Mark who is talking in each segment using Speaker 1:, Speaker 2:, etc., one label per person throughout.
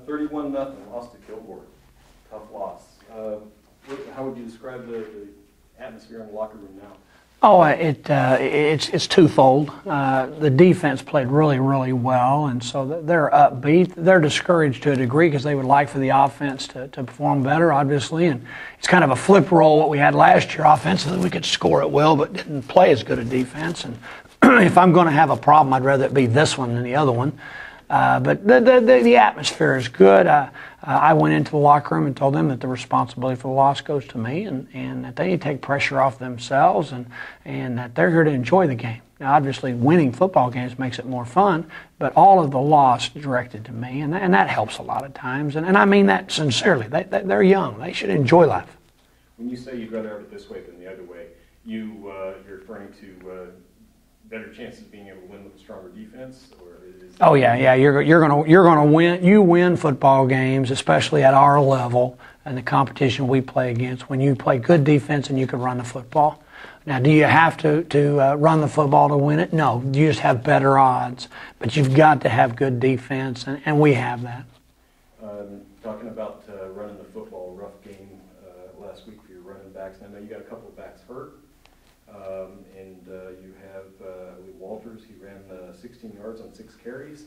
Speaker 1: 31-0 loss to Kilgore. Tough loss. How would you describe the atmosphere in the locker room now?
Speaker 2: Oh, it's twofold. The defense played really, really well, and so they're upbeat. They're discouraged to a degree because they would like for the offense to perform better, obviously. And it's kind of a flip role what we had last year offensively. We could score it well, but didn't play as good a defense. And if I'm going to have a problem, I'd rather it be this one than the other one. But the atmosphere is good. I went into the locker room and told them that the responsibility for the loss goes to me, and that they need to take pressure off themselves, and that they're here to enjoy the game. Now, obviously, winning football games makes it more fun, but all of the loss directed to me, and that helps a lot of times. And I mean that sincerely. They're young. They should enjoy life.
Speaker 1: When you say you'd rather have it this way than the other way, you're referring to better chances of being able to win with a stronger defense, or is
Speaker 2: oh yeah, you're gonna win. You win football games, especially at our level and the competition we play against, when you play good defense and you can run the football. Now, do you have to run the football to win it? No, you just have better odds, but you've got to have good defense, and we have that.
Speaker 1: Talking about running the football, rough game last week for your running backs. And I know you got a couple of backs hurt. And you have Lee Walters. He ran 16 yards on 6 carries.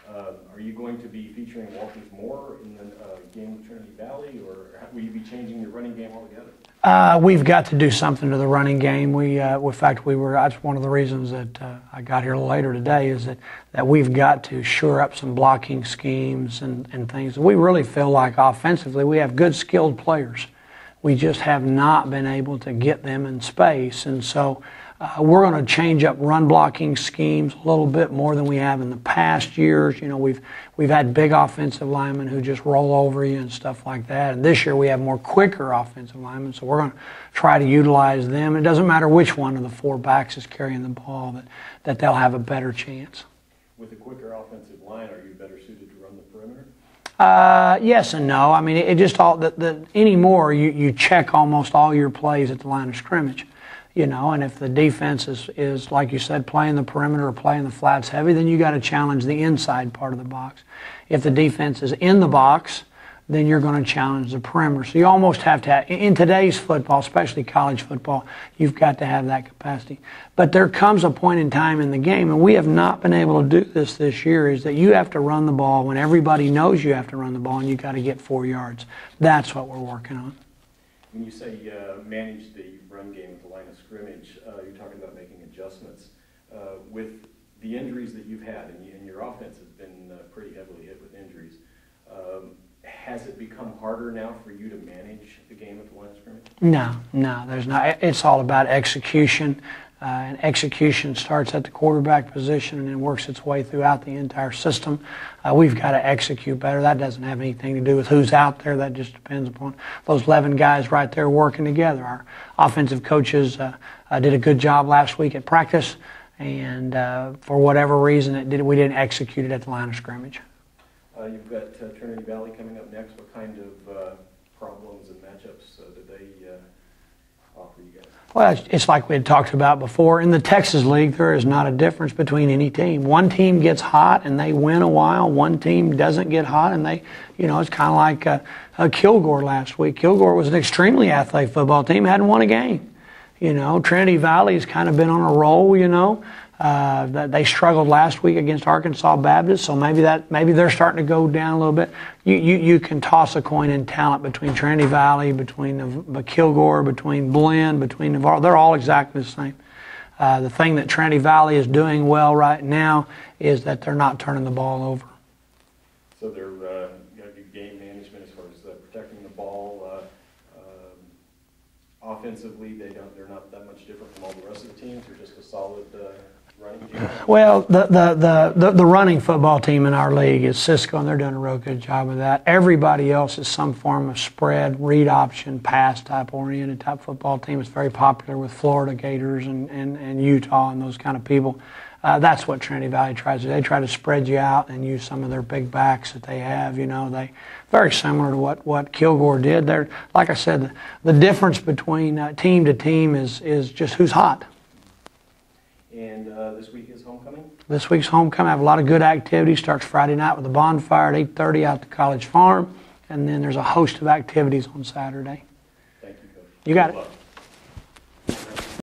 Speaker 1: Are you going to be featuring Walters more in the game with Trinity Valley, or will you be changing your running game altogether?
Speaker 2: We've got to do something to the running game. In fact, that's one of the reasons that I got here a little later today, is that we've got to shore up some blocking schemes and things. We really feel like offensively we have good, skilled players. We just have not been able to get them in space, and so we're going to change up run blocking schemes a little bit more than we have in the past years. You know, we've had big offensive linemen who just roll over you and stuff like that, and this year we have more quicker offensive linemen, so we're going to try to utilize them. It doesn't matter which one of the 4 backs is carrying the ball, that they'll have a better chance.
Speaker 1: With a quicker offensive line, are you better suited to run the perimeter?
Speaker 2: Yes and no. I mean, it just all anymore you check almost all your plays at the line of scrimmage, you know. And if the defense is like you said, playing the perimeter or playing the flats heavy, then you got to challenge the inside part of the box. If the defense is in the box, then you're going to challenge the perimeter. So you almost have to have, in today's football, especially college football, you've got to have that capacity. But there comes a point in time in the game, and we have not been able to do this year, is that you have to run the ball when everybody knows you have to run the ball, and you've got to get 4 yards. That's what we're working on.
Speaker 1: When you say manage the run game at the line of scrimmage, you're talking about making adjustments. With the injuries that you've had, and your offense has been pretty heavily hit with injuries, has it become harder now for you to manage the game at the line of scrimmage? No, there's not. It's all about execution, and execution starts at the quarterback position and then works its way throughout the entire system. We've got to execute better. That doesn't have anything to do with who's out there. That just depends upon those 11 guys right there working together. Our offensive coaches did a good job last week at practice, and for whatever reason we didn't execute it at the line of scrimmage. You've got Trinity Valley coming up next. What kind of problems and matchups did they offer you guys? Well, it's like we had talked about before. In the Texas League, there is not a difference between any team. One team gets hot and they win a while. One team doesn't get hot and they, you know, it's kind of like Kilgore last week. Kilgore was an extremely athletic football team, hadn't won a game. You know, Trinity Valley's kind of been on a roll, you know. They struggled last week against Arkansas Baptist, so maybe they're starting to go down a little bit. You can toss a coin in talent between Trinity Valley, between Kilgore, between Blinn, between Navarro. They're all exactly the same. The thing that Trinity Valley is doing well right now is that they're not turning the ball over. So they're got to do game management as far as protecting the ball. Offensively, they're not that much different from all the rest of the teams. They're just a solid running team. Well, the running football team in our league is Cisco, and they're doing a real good job of that. Everybody else is some form of spread, read option, pass type oriented type football team. It's very popular with Florida Gators and Utah and those kind of people. That's what Trinity Valley tries to do. They try to spread you out and use some of their big backs that they have. You know, they very similar to what Kilgore did. They're, like I said, the difference between team to team is just who's hot. And this week is homecoming?
Speaker 2: This week's homecoming, I have a lot of good activities. Starts Friday night with a bonfire at 8:30 out at the College Farm. And then there's a host of activities on Saturday.
Speaker 1: Thank you, Coach.
Speaker 2: You got it.
Speaker 1: Good luck.